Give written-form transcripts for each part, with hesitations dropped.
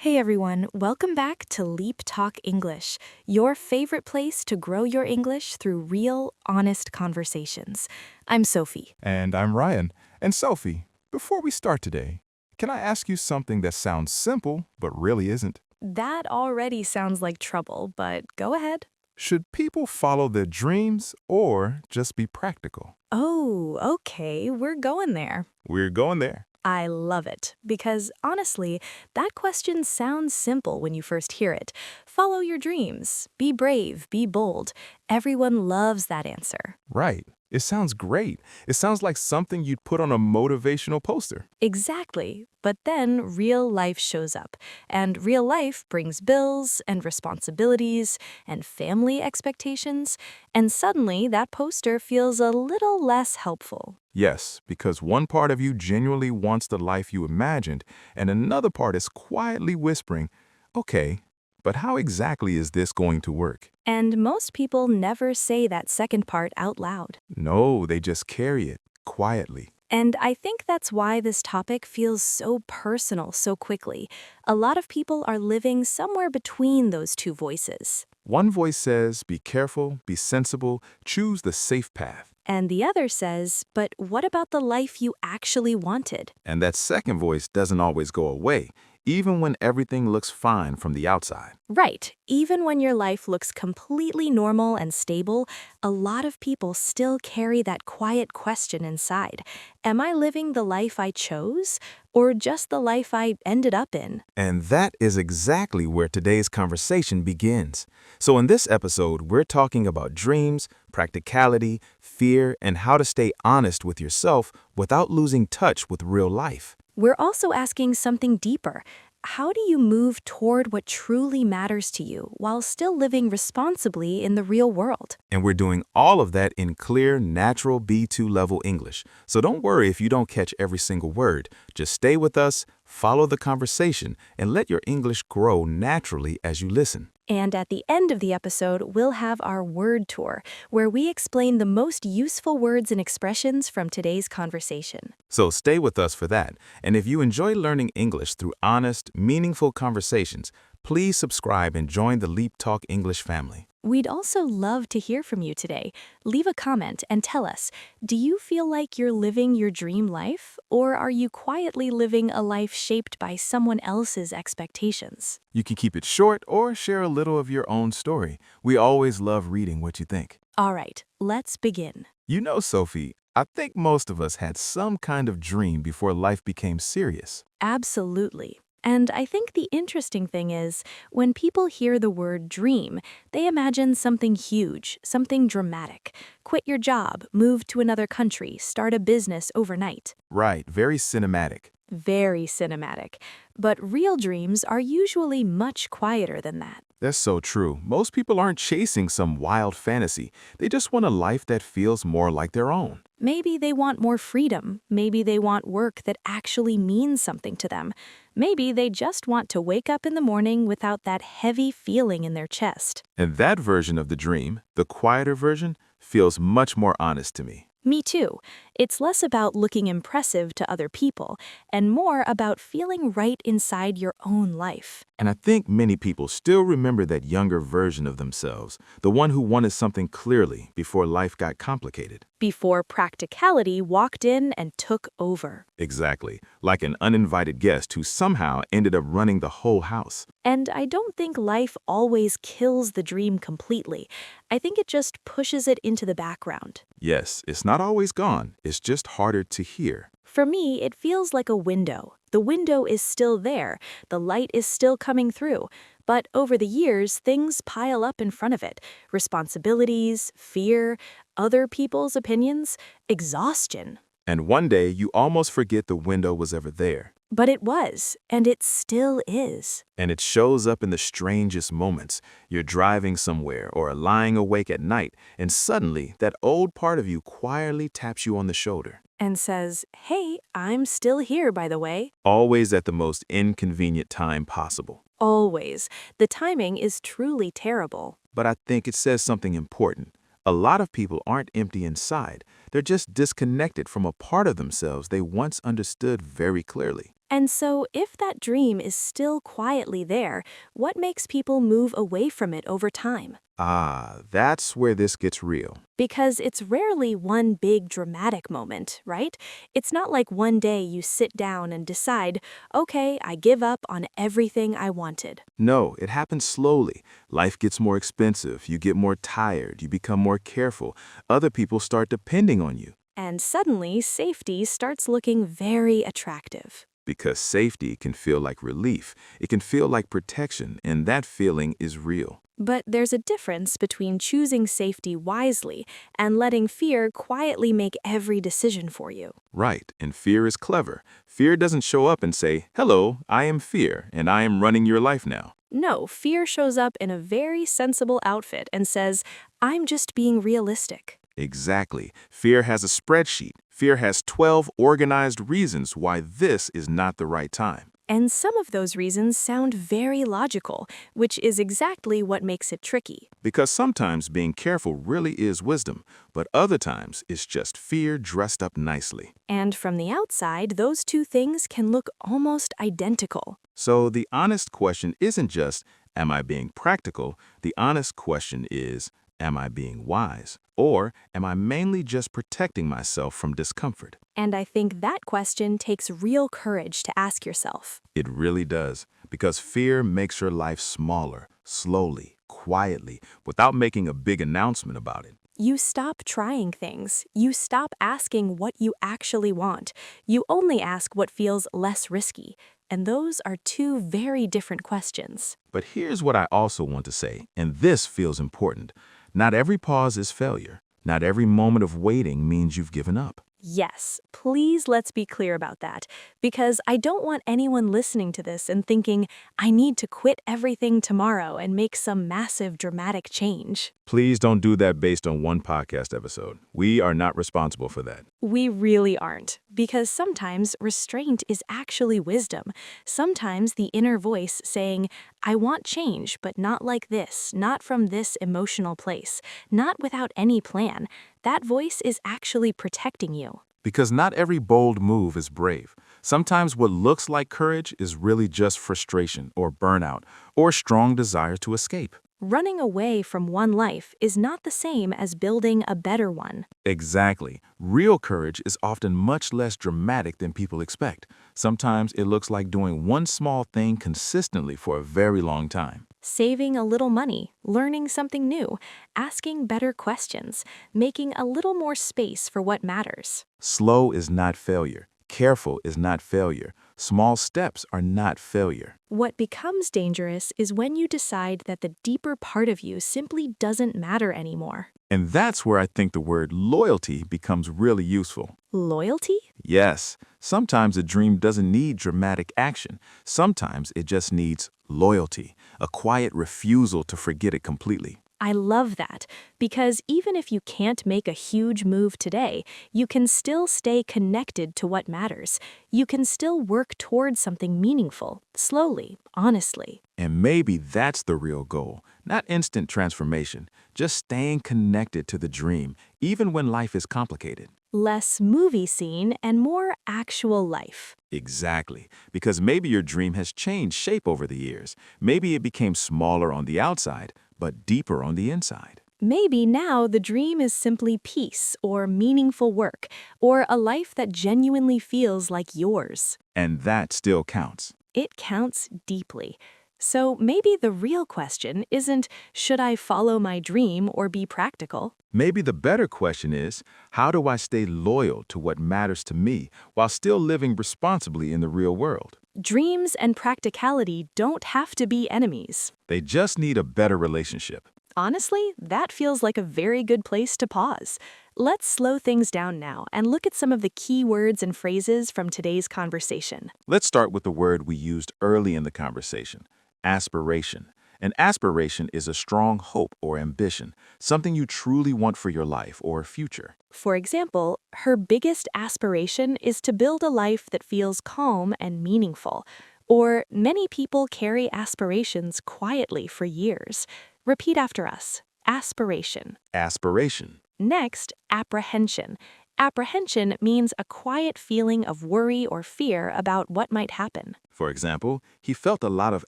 Hey everyone, welcome back to LeapTalk English, your favorite place to grow your English through real, honest conversations. I'm Sophie. And I'm Ryan. And Sophie, before we start today, can I ask you something that sounds simple but really isn't? That already sounds like trouble, but go ahead. Should people follow their dreams or just be practical? Oh, okay, we're going there. We're going there. I love it, because honestly, that question sounds simple when you first hear it. Follow your dreams, be brave, be bold. Everyone loves that answer. Right. It sounds great. It sounds like something you'd put on a motivational poster. Exactly. But then real life shows up, and real life brings bills and responsibilities and family expectations, and suddenly that poster feels a little less helpful. Yes, because one part of you genuinely wants the life you imagined, and another part is quietly whispering, okay, but how exactly is this going to work? And most people never say that second part out loud. No, they just carry it quietly. And I think that's why this topic feels so personal so quickly. A lot of people are living somewhere between those two voices. One voice says, be careful, be sensible, choose the safe path. And the other says, but what about the life you actually wanted? And that second voice doesn't always go away, even when everything looks fine from the outside. Right. Even when your life looks completely normal and stable, a lot of people still carry that quiet question inside. Am I living the life I chose, or just the life I ended up in? And that is exactly where today's conversation begins. So in this episode, we're talking about dreams, practicality, fear, and how to stay honest with yourself without losing touch with real life. We're also asking something deeper. How do you move toward what truly matters to you while still living responsibly in the real world? And we're doing all of that in clear, natural B2 level English. So don't worry if you don't catch every single word. Just stay with us, follow the conversation, and let your English grow naturally as you listen. And at the end of the episode, we'll have our word tour, where we explain the most useful words and expressions from today's conversation. So stay with us for that. And if you enjoy learning English through honest, meaningful conversations, please subscribe and join the LeapTalk English family. We'd also love to hear from you today. Leave a comment and tell us, do you feel like you're living your dream life, or are you quietly living a life shaped by someone else's expectations? You can keep it short or share a little of your own story. We always love reading what you think. All right, let's begin. You know, Sophie, I think most of us had some kind of dream before life became serious. Absolutely. And I think the interesting thing is, when people hear the word dream, they imagine something huge, something dramatic. Quit your job, move to another country, start a business overnight. Right, very cinematic. Very cinematic. But real dreams are usually much quieter than that. That's so true. Most people aren't chasing some wild fantasy. They just want a life that feels more like their own. Maybe they want more freedom. Maybe they want work that actually means something to them. Maybe they just want to wake up in the morning without that heavy feeling in their chest. And that version of the dream, the quieter version, feels much more honest to me. Me too. It's less about looking impressive to other people and more about feeling right inside your own life. And I think many people still remember that younger version of themselves, the one who wanted something clearly before life got complicated. Before practicality walked in and took over. Exactly, like an uninvited guest who somehow ended up running the whole house. And I don't think life always kills the dream completely. I think it just pushes it into the background. Yes, it's not always gone, it's just harder to hear. For me, it feels like a window. The window is still there, the light is still coming through, but over the years, things pile up in front of it. Responsibilities, fear, other people's opinions, exhaustion. And one day, you almost forget the window was ever there. But it was, and it still is. And it shows up in the strangest moments. You're driving somewhere or lying awake at night, and suddenly, that old part of you quietly taps you on the shoulder. And says, hey, I'm still here, by the way. Always at the most inconvenient time possible. Always. The timing is truly terrible. But I think it says something important. A lot of people aren't empty inside. They're just disconnected from a part of themselves they once understood very clearly. And so, if that dream is still quietly there, what makes people move away from it over time? Ah, that's where this gets real. Because it's rarely one big dramatic moment, right? It's not like one day you sit down and decide, okay, I give up on everything I wanted. No, it happens slowly. Life gets more expensive, you get more tired, you become more careful. Other people start depending on you. And suddenly, safety starts looking very attractive. Because safety can feel like relief, it can feel like protection, and that feeling is real. But there's a difference between choosing safety wisely and letting fear quietly make every decision for you. Right, and fear is clever. Fear doesn't show up and say, "Hello, I am fear, and I am running your life now." No, fear shows up in a very sensible outfit and says, I'm just being realistic. Exactly. Fear has a spreadsheet. Fear has 12 organized reasons why this is not the right time. And some of those reasons sound very logical, which is exactly what makes it tricky. Because sometimes being careful really is wisdom, but other times it's just fear dressed up nicely. And from the outside, those two things can look almost identical. So the honest question isn't just, am I being practical? The honest question is, am I being wise? Or am I mainly just protecting myself from discomfort? And I think that question takes real courage to ask yourself. It really does, because fear makes your life smaller, slowly, quietly, without making a big announcement about it. You stop trying things. You stop asking what you actually want. You only ask what feels less risky. And those are two very different questions. But here's what I also want to say, and this feels important. Not every pause is failure. Not every moment of waiting means you've given up. Yes, please let's be clear about that, because I don't want anyone listening to this and thinking, I need to quit everything tomorrow and make some massive dramatic change. Please don't do that based on one podcast episode. We are not responsible for that. We really aren't, because sometimes restraint is actually wisdom. Sometimes the inner voice saying, I want change, but not like this, not from this emotional place, not without any plan. That voice is actually protecting you. Because not every bold move is brave. Sometimes what looks like courage is really just frustration or burnout or strong desire to escape. Running away from one life is not the same as building a better one. Exactly. Real courage is often much less dramatic than people expect. Sometimes it looks like doing one small thing consistently for a very long time. Saving a little money, learning something new, asking better questions, making a little more space for what matters. Slow is not failure. Careful is not failure. Small steps are not failure. What becomes dangerous is when you decide that the deeper part of you simply doesn't matter anymore. And that's where I think the word loyalty becomes really useful. Loyalty? Yes, sometimes a dream doesn't need dramatic action. Sometimes it just needs loyalty, a quiet refusal to forget it completely. I love that, because even if you can't make a huge move today, you can still stay connected to what matters. You can still work towards something meaningful, slowly, honestly. And maybe that's the real goal, not instant transformation, just staying connected to the dream, even when life is complicated. Less movie scene and more actual life. Exactly, because maybe your dream has changed shape over the years. Maybe it became smaller on the outside, but deeper on the inside. Maybe now the dream is simply peace or meaningful work or a life that genuinely feels like yours. And that still counts. It counts deeply. So maybe the real question isn't, should I follow my dream or be practical? Maybe the better question is, how do I stay loyal to what matters to me while still living responsibly in the real world? Dreams and practicality don't have to be enemies. They just need a better relationship. Honestly, that feels like a very good place to pause. Let's slow things down now and look at some of the key words and phrases from today's conversation. Let's start with the word we used early in the conversation, aspiration. An aspiration is a strong hope or ambition, something you truly want for your life or future. For example, her biggest aspiration is to build a life that feels calm and meaningful. Or many people carry aspirations quietly for years. Repeat after us. Aspiration. Aspiration. Next, apprehension. Apprehension means a quiet feeling of worry or fear about what might happen. For example, he felt a lot of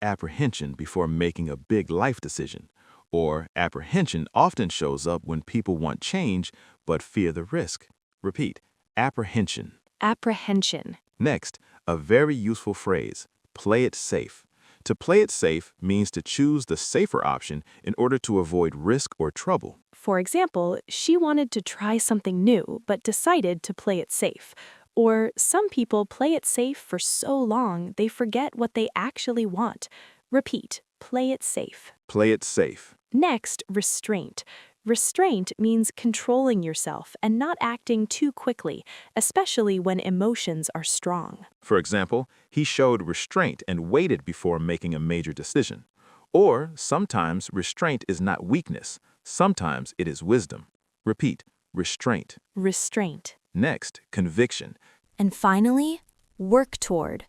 apprehension before making a big life decision. Or apprehension often shows up when people want change but fear the risk. Repeat, apprehension. Apprehension. Next, a very useful phrase, play it safe. To play it safe means to choose the safer option in order to avoid risk or trouble. For example, she wanted to try something new but decided to play it safe. Or some people play it safe for so long they forget what they actually want. Repeat, play it safe. Play it safe. Next, restraint. Restraint means controlling yourself and not acting too quickly, especially when emotions are strong. For example, he showed restraint and waited before making a major decision. Or sometimes restraint is not weakness. Sometimes it is wisdom. Repeat, restraint. Restraint. Next, conviction. And finally, work toward.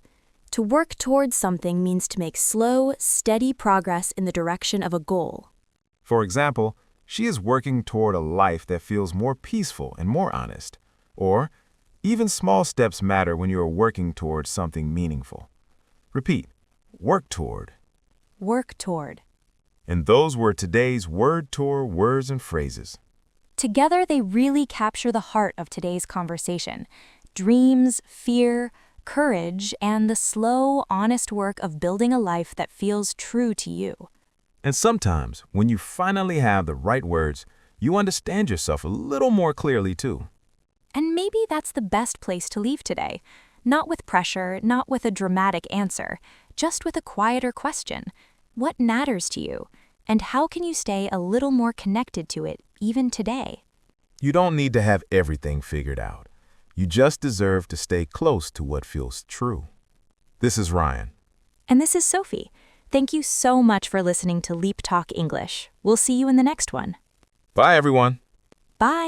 To work towards something means to make slow, steady progress in the direction of a goal. For example, she is working toward a life that feels more peaceful and more honest. Or, even small steps matter when you are working towards something meaningful. Repeat, work toward. Work toward. And those were today's Word Tour words and phrases. Together, they really capture the heart of today's conversation. Dreams, fear, courage, and the slow, honest work of building a life that feels true to you. And sometimes, when you finally have the right words, you understand yourself a little more clearly too. And maybe that's the best place to leave today. Not with pressure, not with a dramatic answer, just with a quieter question. What matters to you? And how can you stay a little more connected to it, even today? You don't need to have everything figured out. You just deserve to stay close to what feels true. This is Ryan. And this is Sophie. Thank you so much for listening to LeapTalk English. We'll see you in the next one. Bye, everyone. Bye.